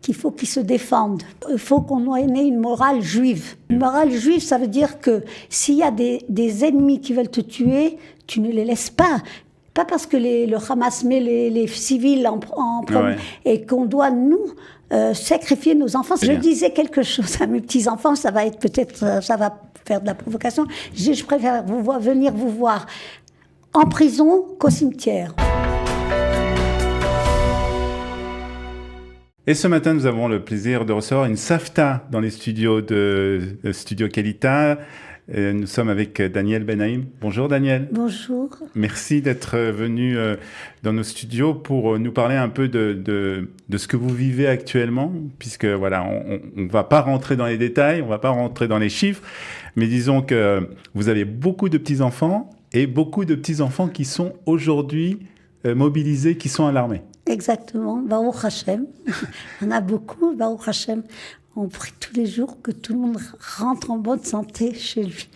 qu'il faut qu'ils se défendent. Il faut qu'on ait une morale juive. Une morale juive, ça veut dire que s'il y a des ennemis qui veulent te tuer, tu ne les laisses pas. Pas parce que le Hamas met les civils en premier et qu'on doit, nous, sacrifier nos enfants. Je disais quelque chose à mes petits-enfants, ça va être peut-être, ça va faire de la provocation. Je préfère venir vous voir en prison qu'au cimetière. Et ce matin, nous avons le plaisir de recevoir une Safta dans les studios de Studio Kelita. Nous sommes avec Daniel Benaïm. Bonjour Daniel. Bonjour. Merci d'être venu dans nos studios pour nous parler un peu de ce que vous vivez actuellement, puisque voilà, on ne va pas rentrer dans les détails, on ne va pas rentrer dans les chiffres, mais disons que vous avez beaucoup de petits-enfants et beaucoup de petits-enfants qui sont aujourd'hui mobilisés, qui sont à l'armée. Exactement, Baruch Hashem. On a beaucoup, Baruch Hashem. On prie tous les jours que tout le monde rentre en bonne santé chez lui.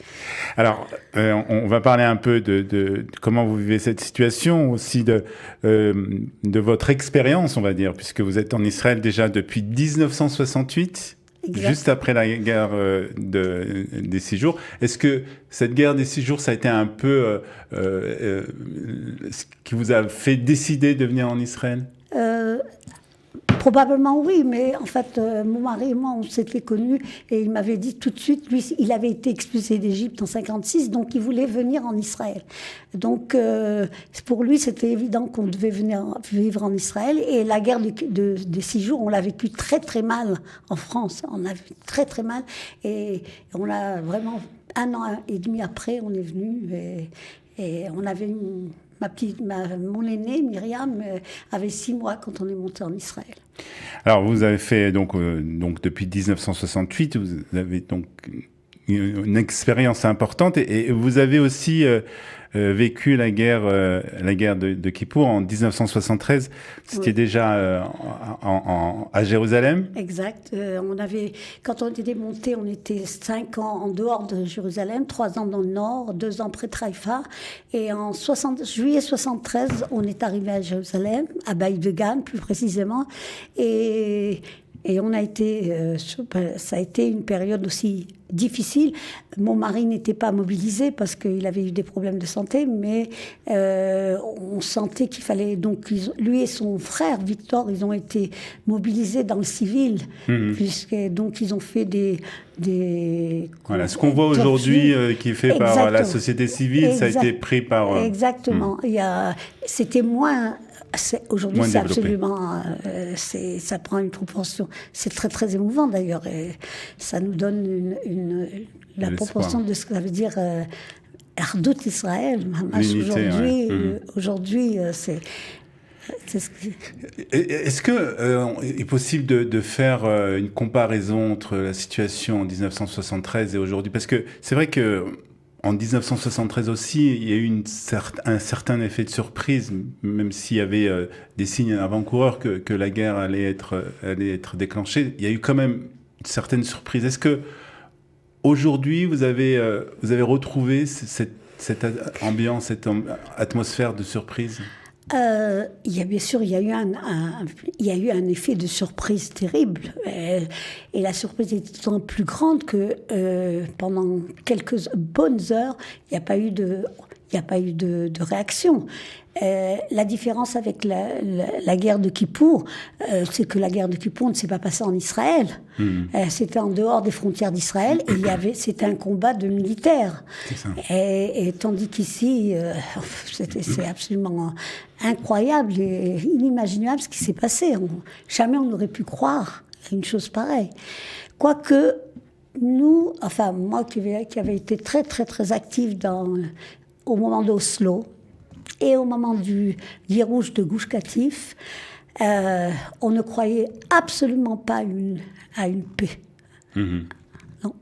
Alors, on va parler un peu de comment vous vivez cette situation, aussi de votre expérience, on va dire, puisque vous êtes en Israël déjà depuis 1968, exact. Juste après la guerre des 6 jours. Est-ce que cette guerre des 6 jours, ça a été un peu ce qui vous a fait décider de venir en Israël ? Probablement oui, mais en fait, mon mari et moi, on s'était connus et il m'avait dit tout de suite, lui, il avait été expulsé d'Égypte en 1956, donc il voulait venir en Israël. Donc, pour lui, c'était évident qu'on devait venir vivre en Israël. Et la guerre des 6 jours, on l'a vécu très très mal en France. On a vécu très très mal et on a vraiment, 1 an et demi après, on est venu et on avait une... mon aînée, Myriam, avait 6 mois quand on est monté en Israël. Alors, vous avez fait, donc depuis 1968, vous avez donc une expérience importante et vous avez aussi vécu la guerre de Kippour en 1973. C'était déjà à Jérusalem. Exact. Quand on était monté, on était 5 ans en dehors de Jérusalem, 3 ans dans le nord, 2 ans près de Haïfa. Et en juillet 73, on est arrivé à Jérusalem, à Baït-Vegan plus précisément. Et on a été, ça a été une période aussi difficile. Mon mari n'était pas mobilisé parce qu'il avait eu des problèmes de santé, mais on sentait qu'il fallait... Donc, lui et son frère, Victor, ils ont été mobilisés dans le civil, donc ils ont fait Voilà, ce qu'on voit aujourd'hui, qui est fait par la société civile, ça a été pris par... Exactement. C'était moins... Aujourd'hui, c'est absolument... ça prend une proportion... C'est très, très émouvant, d'ailleurs. Et ça nous donne la proportion de ce que ça veut dire Ardout Israël. Aujourd'hui, c'est... Est-ce qu'il est possible de faire une comparaison entre la situation en 1973 et aujourd'hui ? Parce que c'est vrai que en 1973 aussi, il y a eu un certain effet de surprise, même s'il y avait des signes avant-coureurs que la guerre allait être déclenchée. Il y a eu quand même une certaine surprise. Est-ce que aujourd'hui vous avez retrouvé cette ambiance, cette atmosphère de surprise ? Bien sûr, il y a eu un effet de surprise terrible. Et la surprise est d'autant plus grande que pendant quelques bonnes heures, il n'y a pas eu de réaction. La différence avec la guerre de Kippour, c'est que la guerre de Kippour ne s'est pas passée en Israël. C'était en dehors des frontières d'Israël et c'était un combat de militaires. C'est ça. Et tandis qu'ici, c'est absolument incroyable et inimaginable ce qui s'est passé. Jamais on n'aurait pu croire à une chose pareille. Quoique, moi qui avais été très très très active au moment d'Oslo, et au moment du Girouche de Gush Katif, on ne croyait absolument pas à une paix. Non.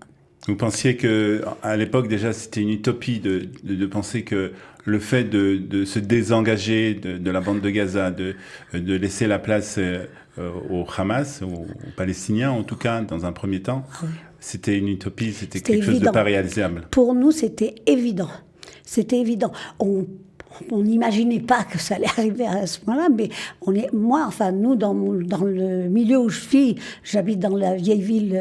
Vous pensiez qu'à l'époque, déjà, c'était une utopie de penser que le fait de se désengager de la bande de Gaza, de laisser la place au Hamas, aux Palestiniens en tout cas, dans un premier temps, c'était une utopie, c'était quelque chose de pas réalisable. Pour nous, c'était évident. C'était évident. on n'imaginait pas que ça allait arriver à ce point-là, mais nous, dans le milieu où je vis, j'habite dans la vieille ville,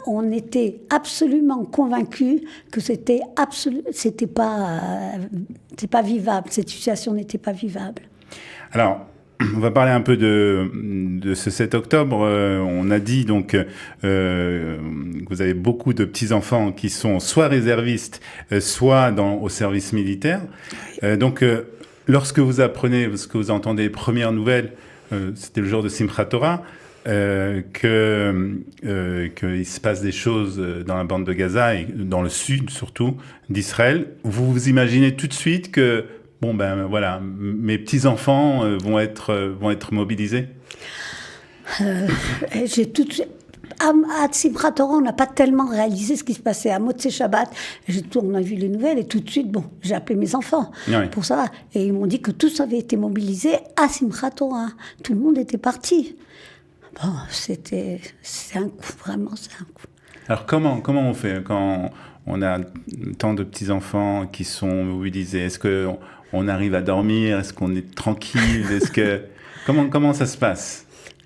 on était absolument convaincus que c'était pas vivable, cette situation n'était pas vivable. Alors, on va parler un peu de ce 7 octobre. On a dit donc que vous avez beaucoup de petits-enfants qui sont soit réservistes, soit au service militaire. Donc, lorsque vous apprenez, parce que vous entendez les premières nouvelles, c'était le jour de Simchat Torah, qu'il se passe des choses dans la bande de Gaza et dans le sud surtout d'Israël, vous vous imaginez tout de suite que bon, ben voilà, mes petits-enfants vont être mobilisés. J'ai tout de suite... À Simchat Torah, on n'a pas tellement réalisé ce qui se passait. À Motzei Shabbat, on a vu les nouvelles et tout de suite, j'ai appelé mes enfants pour ça. Et ils m'ont dit que tous avaient été mobilisés à Simchat Torah. Tout le monde était parti. Bon, c'est un coup, vraiment, c'est un coup. Alors comment on fait quand on a tant de petits-enfants qui sont mobilisés? Est-ce qu'on arrive à dormir? Est-ce qu'on est tranquille? Comment ça se passe?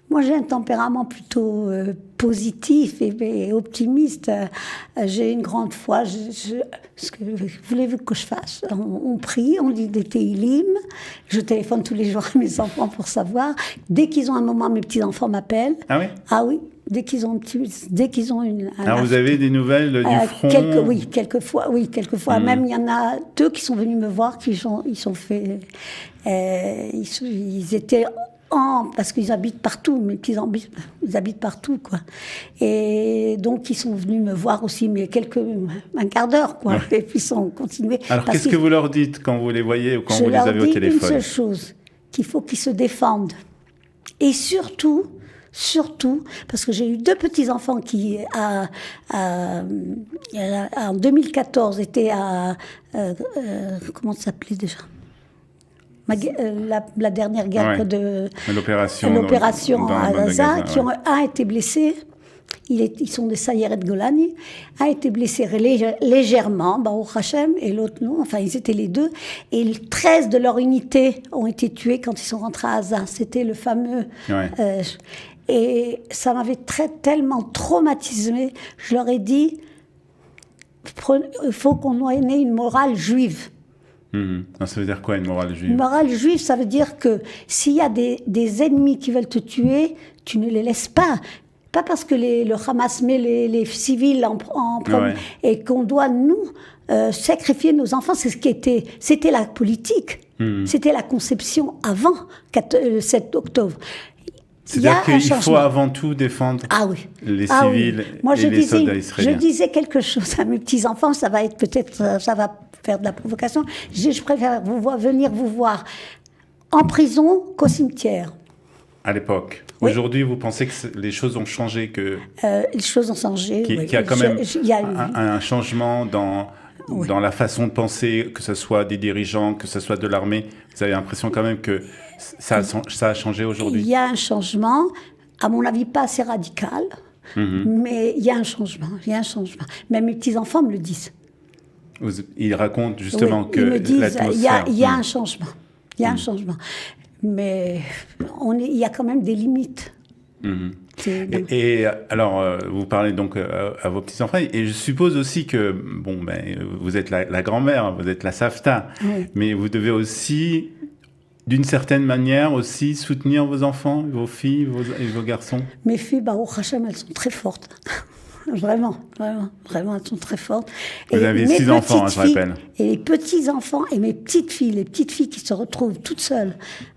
Moi, j'ai un tempérament plutôt positif et optimiste. J'ai une grande foi. Ce que voulez-vous que je fasse? On prie, on dit des Tehillim. Je téléphone tous les jours à mes enfants pour savoir. Dès qu'ils ont un moment, mes petits-enfants m'appellent. Ah oui? Ah oui. Dès qu'ils ont une... Alors, vous avez des nouvelles du front? Quelquefois. Même, il y en a 2 qui sont venus me voir, ils étaient... parce qu'ils habitent partout, mes petits-enfants, ils habitent partout, quoi. Et donc, ils sont venus me voir aussi, mais un quart d'heure, quoi. Et puis, ils ont continué. Alors, qu'est-ce que vous leur dites quand vous les voyez ou quand vous les avez au téléphone? Je leur dis une seule chose, qu'il faut qu'ils se défendent. Et surtout, parce que j'ai eu 2 petits-enfants qui, en 2014, étaient comment ça s'appelle déjà? La dernière guerre de l'opération à Gaza, un été blessé, ils sont des Sayeret Golani, un été blessé légèrement, Baruch Hashem, et l'autre non, enfin ils étaient les 2, et 13 de leur unité ont été tués quand ils sont rentrés à Gaza, c'était le fameux... et ça m'avait tellement traumatisé, je leur ai dit, il faut qu'on ait une morale juive. Ça veut dire quoi, une morale juive? Une morale juive, ça veut dire que s'il y a des ennemis qui veulent te tuer, tu ne les laisses pas. Pas parce que le Hamas met les civils en premier et qu'on doit, nous, sacrifier nos enfants. C'était la politique. C'était la conception avant le 7 octobre. C'est-à-dire qu'il faut avant tout défendre les civils et les soldats israéliens. Je disais quelque chose à mes petits-enfants, ça va faire de la provocation. Je préfère venir vous voir en prison qu'au cimetière. À l'époque. Oui. Aujourd'hui, vous pensez que les choses ont changé, les choses ont changé. Qu'il y a quand même un changement dans la façon de penser, que ce soit des dirigeants, que ce soit de l'armée. Vous avez l'impression quand même que ça a changé aujourd'hui? Il y a un changement, à mon avis pas assez radical, mais il y a un changement. Même mes petits-enfants me le disent. Ils racontent justement que ils me disent, l'atmosphère... Il y a un changement. Il y a un changement. Mais il y a quand même des limites. Et alors, vous parlez donc à vos petits-enfants, et je suppose aussi que, vous êtes la grand-mère, vous êtes la savta, mais vous devez aussi, d'une certaine manière, aussi soutenir vos enfants, vos filles et vos garçons. Mes filles, Baruch Hashem, elles sont très fortes. Vraiment, elles sont très fortes. Vous avez 6 enfants, je rappelle. Et les petits-enfants et mes petites filles qui se retrouvent toutes seules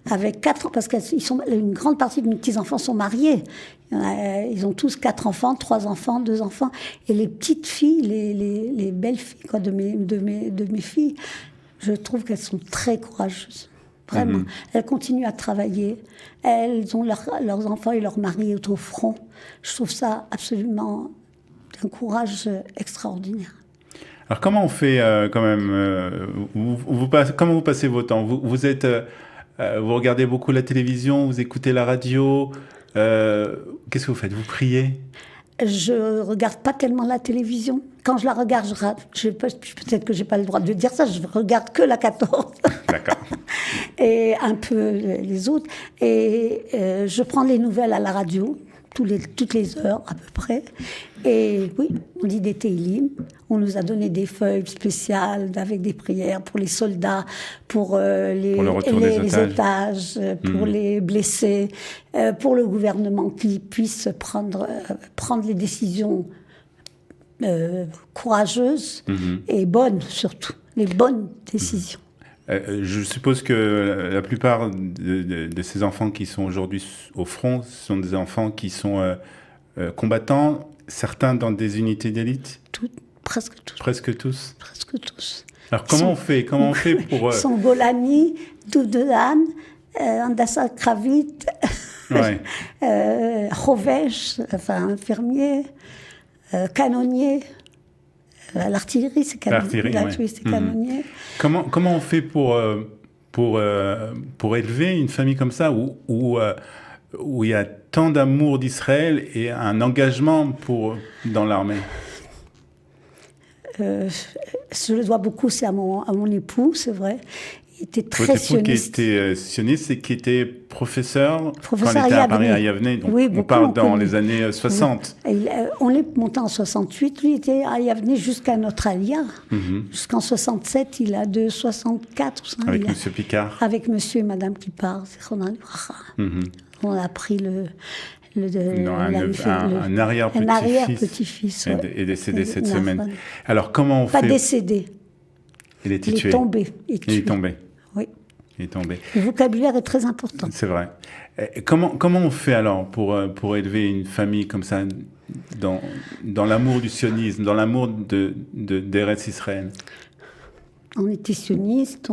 avec 4 ans, parce une grande partie de mes petits-enfants sont mariés. Ils ont tous 4 enfants, 3 enfants, 2 enfants. Et les petites filles, les belles filles de mes filles, je trouve qu'elles sont très courageuses. Vraiment. Elles continuent à travailler. Elles ont leurs enfants et leurs maris au front. Je trouve ça absolument un courage extraordinaire. Alors comment on fait quand même comment vous passez vos temps? Vous regardez beaucoup la télévision, vous écoutez la radio. Qu'est-ce que vous faites? Vous priez? Je regarde pas tellement la télévision. Quand je la regarde, peut-être que j'ai pas le droit de dire ça, je regarde que la 14. D'accord. Et un peu les autres. Et je prends les nouvelles à la radio, toutes les heures à peu près. Et oui, on dit des télim. On nous a donné des feuilles spéciales avec des prières pour les soldats, pour les otages, pour les blessés, pour le gouvernement qui puisse prendre les décisions courageuses et bonnes surtout, les bonnes décisions. Je suppose que la plupart de ces enfants qui sont aujourd'hui au front sont des enfants qui sont combattants, certains dans des unités d'élite. Presque tous. Presque tous. Presque tous. Alors comment on fait pour... Ils sont Golani, Doudoudan, Andassa Kravit, ouais. Rovesh, enfin infirmier, canonnier. L'artillerie, c'est canonnier. C'est canonnier. Comment on fait pour élever une famille comme ça où il y a tant d'amour d'Israël et un engagement dans l'armée? Je le dois beaucoup, c'est à mon époux, c'est vrai. Il était très sioniste. Qui était sioniste et qui était professeur quand il était à Paris, à Yavne. Donc oui, on parle dans les années 60. Oui. On est monté en 68. Lui était à Yavne jusqu'à notre alia. Jusqu'en 67, il a de 64. Avec M. Picard. Avec monsieur et madame Picard. On a pris un arrière-petit-fils est décédé cette semaine. Alors comment on fait? Pas décédé. Il est tué. Tombé. Il est tombé. Oui. Il est tombé. Le vocabulaire est très important. C'est vrai. Comment on fait alors pour élever une famille comme ça dans l'amour du sionisme, dans l'amour d'Eretz Israël? On était sionistes,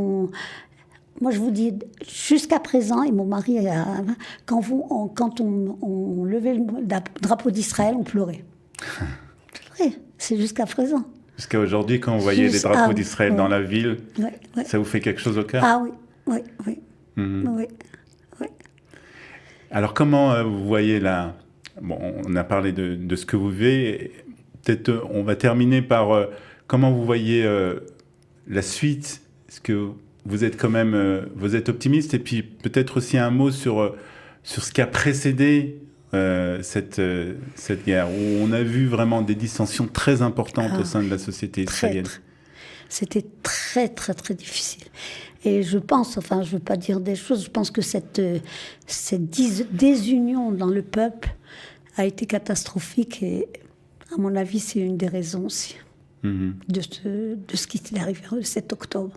moi, je vous dis, jusqu'à présent, et mon mari, quand on levait le drapeau d'Israël, on pleurait. C'est vrai, c'est jusqu'à présent. Jusqu'à aujourd'hui, quand vous voyez les drapeaux d'Israël dans la ville, ça vous fait quelque chose au cœur? Ah oui. Oui. Alors, comment vous voyez là? Bon, on a parlé de ce que vous vivez. Peut-être on va terminer par comment vous voyez la suite. Est-ce que vous êtes quand même, vous êtes optimiste, et puis peut-être aussi un mot sur ce qui a précédé cette guerre, où on a vu vraiment des dissensions très importantes au sein de la société israélienne. C'était très, très, très difficile. Et je pense, enfin, je ne veux pas dire des choses, je pense que cette désunion dans le peuple a été catastrophique, et à mon avis, c'est une des raisons aussi de ce qui est arrivé le 7 octobre.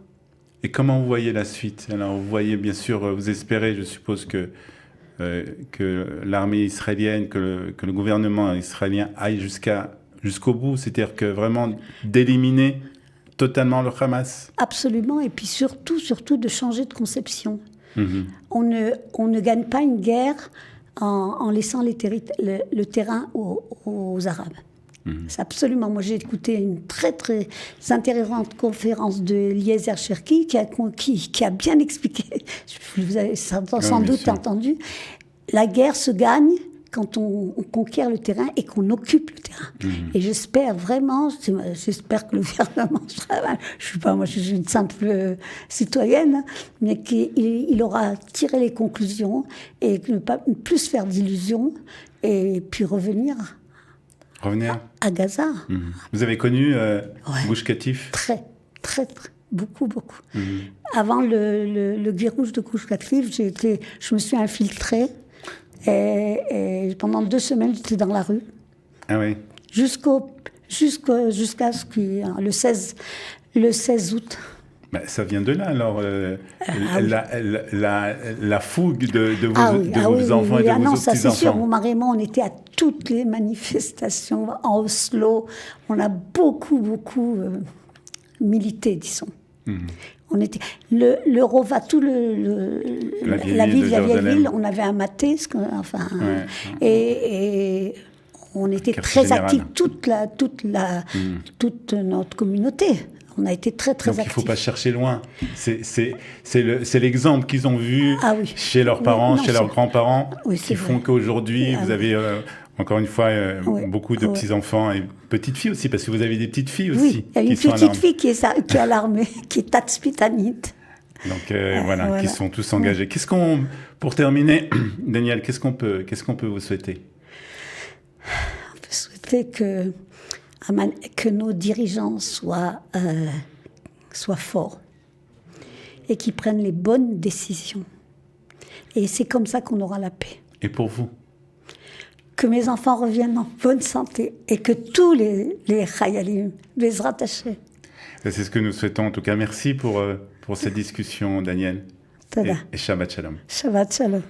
Et comment vous voyez la suite? Alors, vous voyez, bien sûr, vous espérez, je suppose, que l'armée israélienne, que le gouvernement israélien aille jusqu'au bout, c'est-à-dire que vraiment d'éliminer totalement le Hamas. Absolument, et puis surtout de changer de conception. On ne gagne pas une guerre en laissant le terrain aux Arabes. C'est absolument. Moi, j'ai écouté une très, très intéressante conférence de Eliezer Cherki qui a bien expliqué, vous avez sans doute entendu, la guerre se gagne quand on conquiert le terrain et qu'on occupe le terrain. Et j'espère vraiment, j'espère que le gouvernement, je suis une simple citoyenne, mais qu'il aura tiré les conclusions et ne pas plus faire d'illusions, et puis revenir à Gaza. Vous avez connu Gush Katif? Très, très, très, beaucoup. Avant le guérouge de Gush Katif, je me suis infiltrée, et pendant 2 semaines, j'étais dans la rue. Ah oui. Jusqu'à ce que le 16 août. Ben, ça vient de là, alors, la fougue de vos enfants et de vos ça c'est sûr. petits-enfants. Mon mari et moi, on était à toutes les manifestations en Oslo. On a beaucoup milité, disons. On était le Rova, la vieille ville, on avait un maté, et on était très actifs, toute notre communauté. On a été très, très actifs. Donc il ne faut pas chercher loin. C'est l'exemple qu'ils ont vu chez leurs parents, chez leurs grands-parents, qui font qu'aujourd'hui, vous avez... encore une fois, Oui. beaucoup de Oui. petits-enfants et petites filles aussi, parce que vous avez des petites filles aussi. Oui, il y a une qui sont à petite l'armée. fille qui est à l'armée, qui est Tatspitanite. Donc voilà, voilà. qui sont tous engagés. Pour terminer, Daniel, qu'est-ce qu'on peut vous souhaiter? On peut souhaiter que nos dirigeants soient forts et qu'ils prennent les bonnes décisions. Et c'est comme ça qu'on aura la paix. Et pour vous? Que mes enfants reviennent en bonne santé et que tous les Chayalim, les rattachés. C'est ce que nous souhaitons. En tout cas, merci pour cette discussion, Daniel. Tada. Et Shabbat Shalom. Shabbat Shalom.